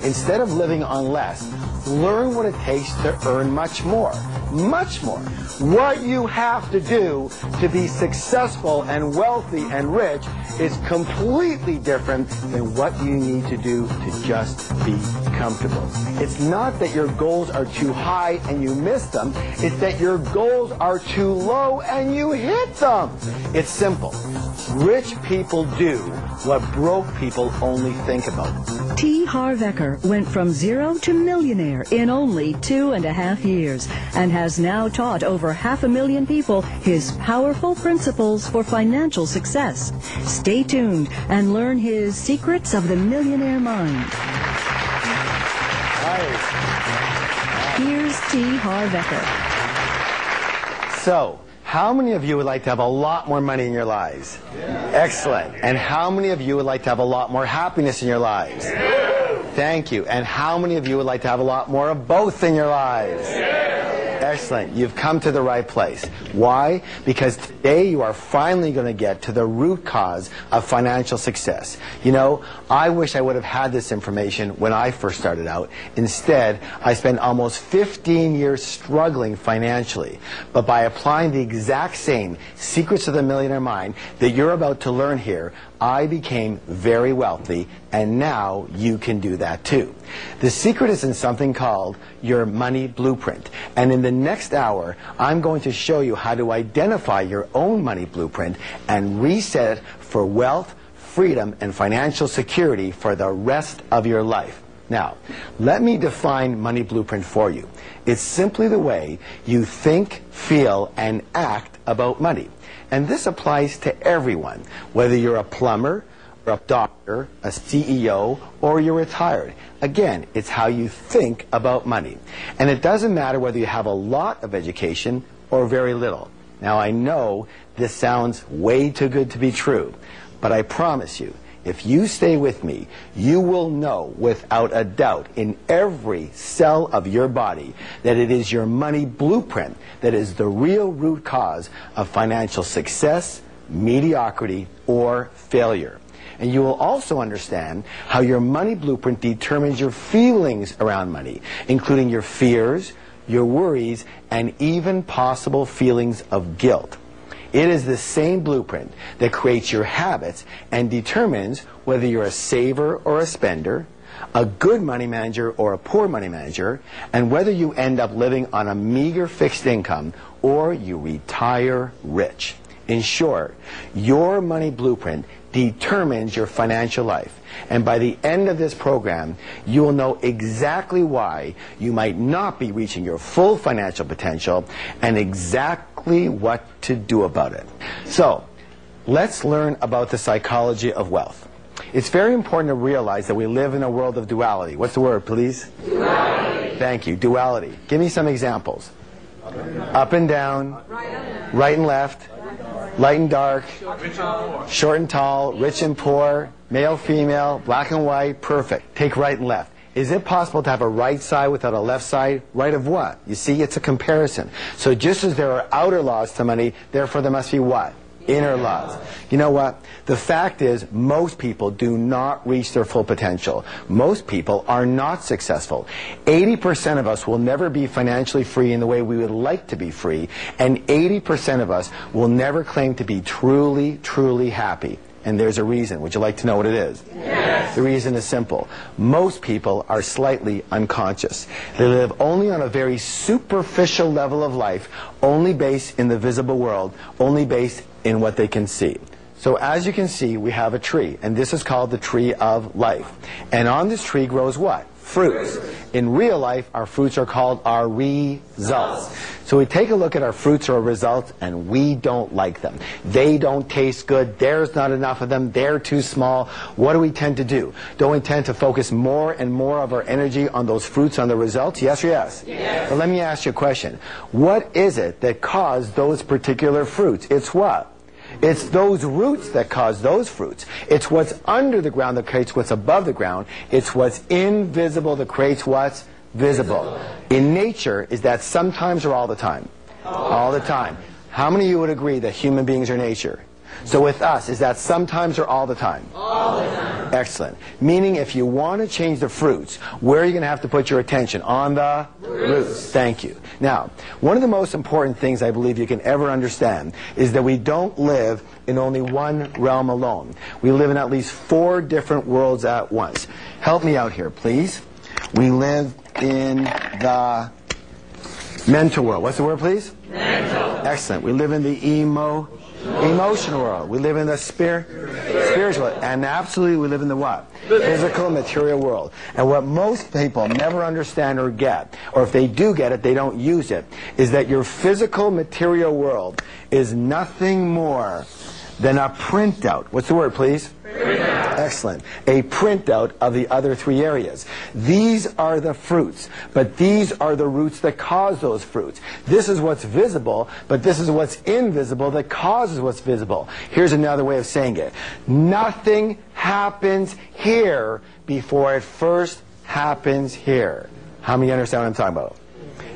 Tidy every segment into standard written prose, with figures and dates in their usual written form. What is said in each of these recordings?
Instead of living on less, learn what it takes to earn much more. Much more. What you have to do to be successful and wealthy and rich is completely different than what you need to do to just be comfortable. It's not that your goals are too high and you miss them. It's that your goals are too low and you hit them. It's simple. Rich people do what broke people only think about. T. Harv Eker went from zero to millionaire in only 2.5 years and has now taught over 500,000 people his powerful principles for financial success. Stay tuned and learn his secrets of the millionaire mind. Nice. Here's T. Harv Eker. So, how many of you would like to have a lot more money in your lives? Excellent. And how many of you would like to have a lot more happiness in your lives? Thank you. And how many of you would like to have a lot more of both in your lives? Excellent. You've come to the right place. Why? Because today you are finally going to get to the root cause of financial success. You know, I wish I would have had this information when I first started out. Instead, I spent almost 15 years struggling financially. But by applying the exact same secrets of the millionaire mind that you're about to learn here, I became very wealthy, and now you can do that too. The secret is in something called your money blueprint. And in the next hour, I'm going to show you how to identify your own money blueprint and reset it for wealth, freedom, and financial security for the rest of your life. Now, let me define money blueprint for you. It's simply the way you think, feel, and act about money. And this applies to everyone, whether you're a plumber, or a doctor, a CEO, or you're retired. Again, it's how you think about money. And it doesn't matter whether you have a lot of education or very little. Now, I know this sounds way too good to be true, but I promise you, if you stay with me, you will know without a doubt in every cell of your body that it is your money blueprint that is the real root cause of financial success, mediocrity, or failure. And you will also understand how your money blueprint determines your feelings around money, including your fears, your worries, and even possible feelings of guilt. It is the same blueprint that creates your habits and determines whether you're a saver or a spender, a good money manager or a poor money manager, and whether you end up living on a meager fixed income or you retire rich. In short, your money blueprint determines your financial life. And by the end of this program, you will know exactly why you might not be reaching your full financial potential and exactly what to do about it. So, let's learn about the psychology of wealth. It's very important to realize that we live in a world of duality. What's the word, please? Duality. Thank you. Duality. Give me some examples. Up and down, right and left, light and dark, short and tall, rich and poor, male, female, black and white, perfect. Take right and left. Is it possible to have a right side without a left side? Right of what? You see, it's a comparison. So just as there are outer laws to money, therefore there must be what? Inner laws. You know what? The fact is, most people do not reach their full potential. Most people are not successful. 80% of us will never be financially free in the way we would like to be free, and 80% of us will never claim to be truly, truly happy. And there's a reason. Would you like to know what it is? Yes. The reason is simple. Most people are slightly unconscious. They live only on a very superficial level of life, only based in the visible world, only based in what they can see. So as you can see, we have a tree, and this is called the tree of life. And on this tree grows what? Fruits. In real life, our fruits are called our results. So we take a look at our fruits or results, and we don't like them. They don't taste good. There's not enough of them. They're too small. What do we tend to do? Don't we tend to focus more and more of our energy on those fruits, on the results? Yes or yes? Yes. But let me ask you a question. What is it that caused those particular fruits? It's what? It's those roots that cause those fruits. It's what's under the ground that creates what's above the ground. It's what's invisible that creates what's visible. In nature, is that sometimes or all the time? All the time. How many of you would agree that human beings are nature? So with us, is that sometimes or all the time? All the time. Excellent. Meaning if you want to change the fruits, where are you going to have to put your attention? On the roots. Thank you. Now, one of the most important things I believe you can ever understand is that we don't live in only one realm alone. We live in at least 4 different worlds at once. Help me out here, please. We live in the mental world. What's the word, please? Mental. Excellent. We live in the emotional world. We live in the spiritual. And absolutely, we live in the what? Physical, material world. And what most people never understand or get, or if they do get it, they don't use it, is that your physical, material world is nothing more than a printout. What's the word, please? Printout. Excellent. A printout of the other 3 areas. These are the fruits, but these are the roots that cause those fruits. This is what's visible, but this is what's invisible that causes what's visible. Here's another way of saying it. Nothing happens here before it first happens here. How many understand what I'm talking about?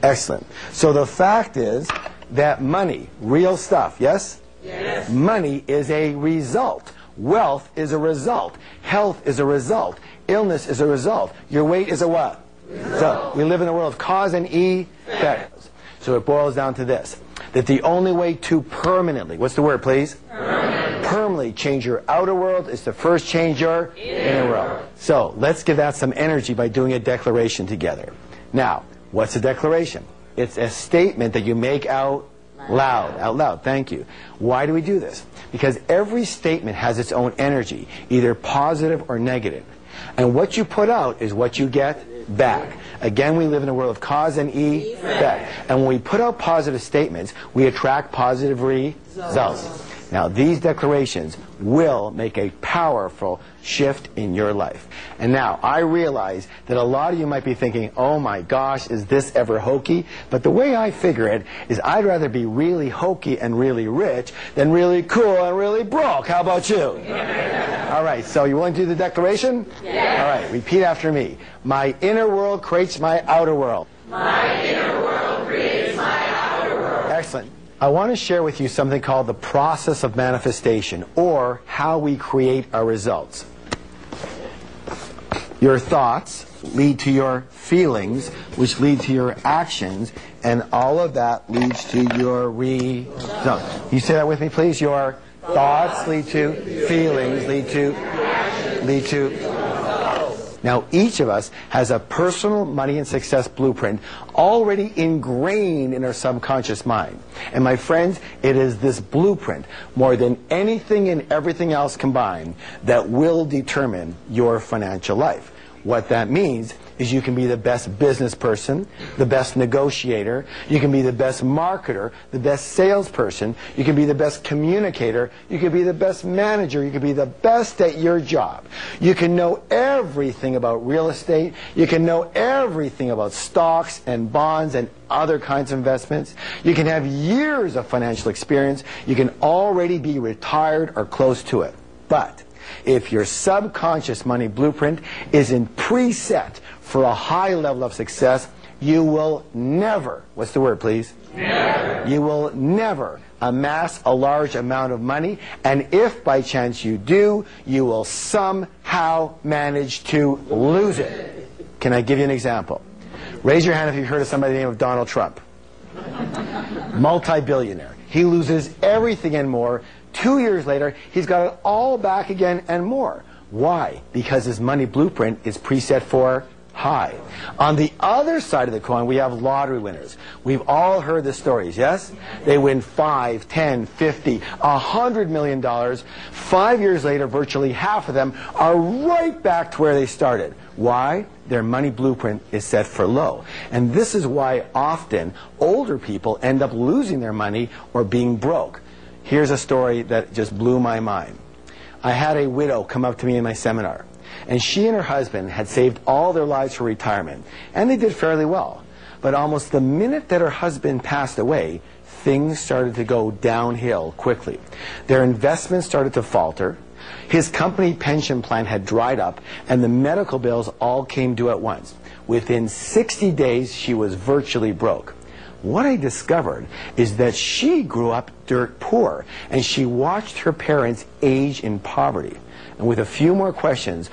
Excellent. So the fact is that money, real stuff, yes? Yes. Money is a result. Wealth is a result. Health is a result. Illness is a result. Your weight is a what? So we live in a world of cause and effect. So it boils down to this, that the only way to permanently, what's the word, please? Permanently change your outer world is to first change your inner world. So let's give that some energy by doing a declaration together. Now, what's a declaration? It's a statement that you make out loud. Thank you. Why do we do this? Because every statement has its own energy, either positive or negative. And what you put out is what you get back. Again, we live in a world of cause and effect. And when we put out positive statements, we attract positive results. Now, these declarations will make a powerful shift in your life. And now, I realize that a lot of you might be thinking, oh my gosh, is this ever hokey? But the way I figure it is I'd rather be really hokey and really rich than really cool and really broke. How about you? Yeah. All right, so you willing to do the declaration? Yeah. All right, repeat after me. My inner world creates my outer world. My inner world creates my outer world. Excellent. I want to share with you something called the process of manifestation, or how we create our results. Your thoughts lead to your feelings, which lead to your actions, and all of that leads to your results. You say that with me, please? Your thoughts lead to feelings, lead to. Now, each of us has a personal money and success blueprint already ingrained in our subconscious mind. And my friends, it is this blueprint, more than anything and everything else combined, that will determine your financial life. What that means is you can be the best business person, the best negotiator, you can be the best marketer, the best salesperson, you can be the best communicator, you can be the best manager, you can be the best at your job. You can know everything about real estate, you can know everything about stocks and bonds and other kinds of investments. You can have years of financial experience, you can already be retired or close to it. But if your subconscious money blueprint isn't preset for a high level of success, you will never, what's the word, please? Never. You will never amass a large amount of money, and if by chance you do, you will somehow manage to lose it. Can I give you an example? Raise your hand if you've heard of somebody by the name of Donald Trump. Multi-billionaire. He loses everything and more. 2 years later, he's got it all back again and more. Why? Because his money blueprint is preset for high. On the other side of the coin, we have lottery winners. We've all heard the stories, yes? They win $5, $10, $50, $100 million. 5 years later, virtually half of them are right back to where they started. Why? Their money blueprint is set for low. And this is why often older people end up losing their money or being broke. Here's a story that just blew my mind. I had a widow come up to me in my seminar, and she and her husband had saved all their lives for retirement, and they did fairly well. But almost the minute that her husband passed away, things started to go downhill quickly. Their investments started to falter, his company pension plan had dried up, and the medical bills all came due at once. Within 60 days, she was virtually broke. what I discovered is that she grew up dirt poor, and she watched her parents age in poverty. And with a few more questions,